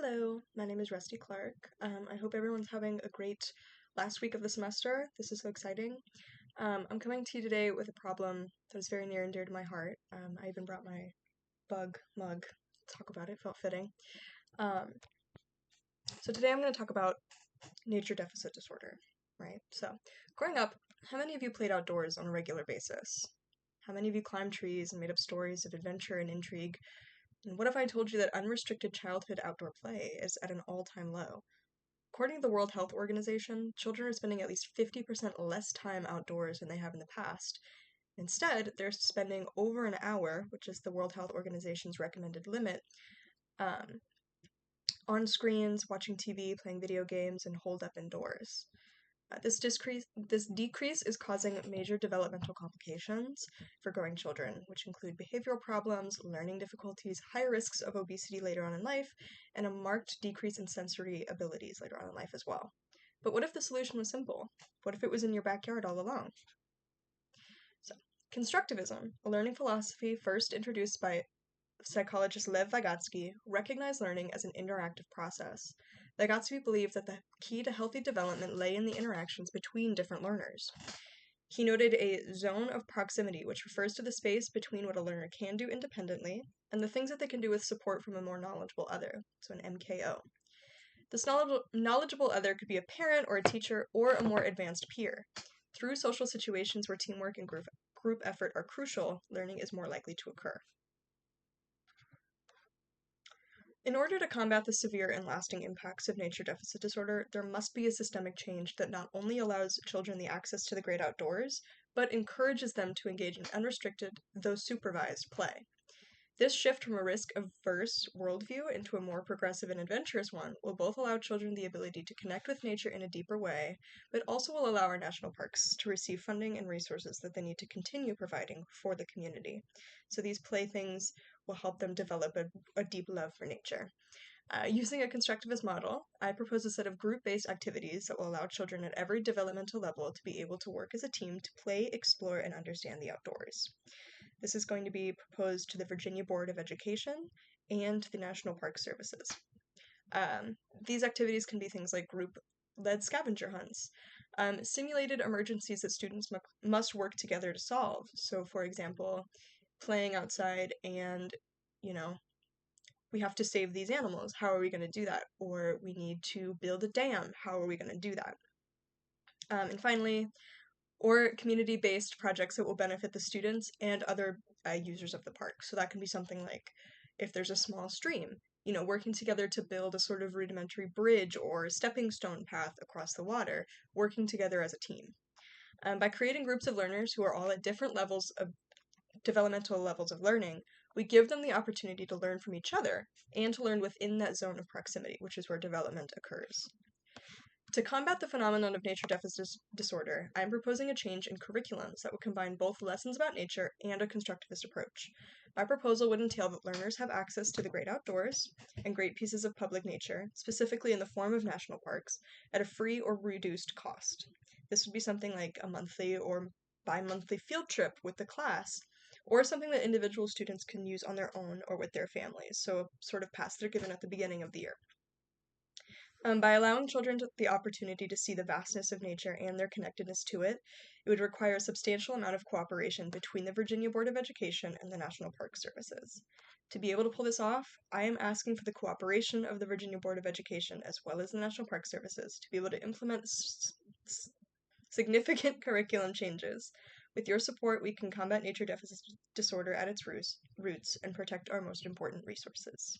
Hello, my name is Rusty Clark. I hope everyone's having a great last week of the semester. This is so exciting. I'm coming to you today with a problem that is very near and dear to my heart. I even brought my bug mug to talk about it, felt fitting. Um, so today I'm going to talk about nature deficit disorder, right? So, growing up, how many of you played outdoors on a regular basis? How many of you climbed trees and made up stories of adventure and intrigue? And what if I told you that unrestricted childhood outdoor play is at an all-time low? According to the World Health Organization, children are spending at least 50% less time outdoors than they have in the past. Instead, they're spending over an hour, which is the World Health Organization's recommended limit, um, on screens, watching TV, playing video games, and holed up indoors. This decrease is causing major developmental complications for growing children, which include behavioral problems, learning difficulties, higher risks of obesity later on in life, and a marked decrease in sensory abilities later on in life as well. But what if the solution was simple? What if it was in your backyard all along? So, Constructivism, a learning philosophy first introduced by psychologist Lev Vygotsky, recognized learning as an interactive process. Vygotsky believed that the key to healthy development lay in the interactions between different learners. He noted a zone of proximity, which refers to the space between what a learner can do independently and the things that they can do with support from a more knowledgeable other, so an MKO. This knowledgeable other could be a parent or a teacher or a more advanced peer. Through social situations where teamwork and group effort are crucial, learning is more likely to occur. In order to combat the severe and lasting impacts of nature deficit disorder, there must be a systemic change that not only allows children the access to the great outdoors, but encourages them to engage in unrestricted, though supervised, play. This shift from a risk-averse worldview into a more progressive and adventurous one will both allow children the ability to connect with nature in a deeper way, but also will allow our national parks to receive funding and resources that they need to continue providing for the community. So these playthings will help them develop a deep love for nature. Using a constructivist model, I propose a set of group-based activities that will allow children at every developmental level to be able to work as a team to play, explore, and understand the outdoors. This is going to be proposed to the Virginia Board of Education and the National Park Services. These activities can be things like group-led scavenger hunts, simulated emergencies that students must work together to solve. So, for example, playing outside and, we have to save these animals. How are we going to do that? Or we need to build a dam. How are we going to do that? And finally, or community-based projects that will benefit the students and other users of the park. So that can be something like if there's a small stream, working together to build a sort of rudimentary bridge or stepping stone path across the water, working together as a team. By creating groups of learners who are all at different developmental levels of learning, we give them the opportunity to learn from each other and to learn within that zone of proximity, which is where development occurs. To combat the phenomenon of nature deficit disorder, I am proposing a change in curriculums that would combine both lessons about nature and a constructivist approach. My proposal would entail that learners have access to the great outdoors and great pieces of public nature, specifically in the form of national parks, at a free or reduced cost. This would be something like a monthly or bi-monthly field trip with the class, or something that individual students can use on their own or with their families, so a sort of pass they're given at the beginning of the year. By allowing children the opportunity to see the vastness of nature and their connectedness to it, it would require a substantial amount of cooperation between the Virginia Board of Education and the National Park Services. To be able to pull this off, I am asking for the cooperation of the Virginia Board of Education as well as the National Park Services to be able to implement significant curriculum changes. With your support, we can combat nature deficit disorder at its roots and protect our most important resources.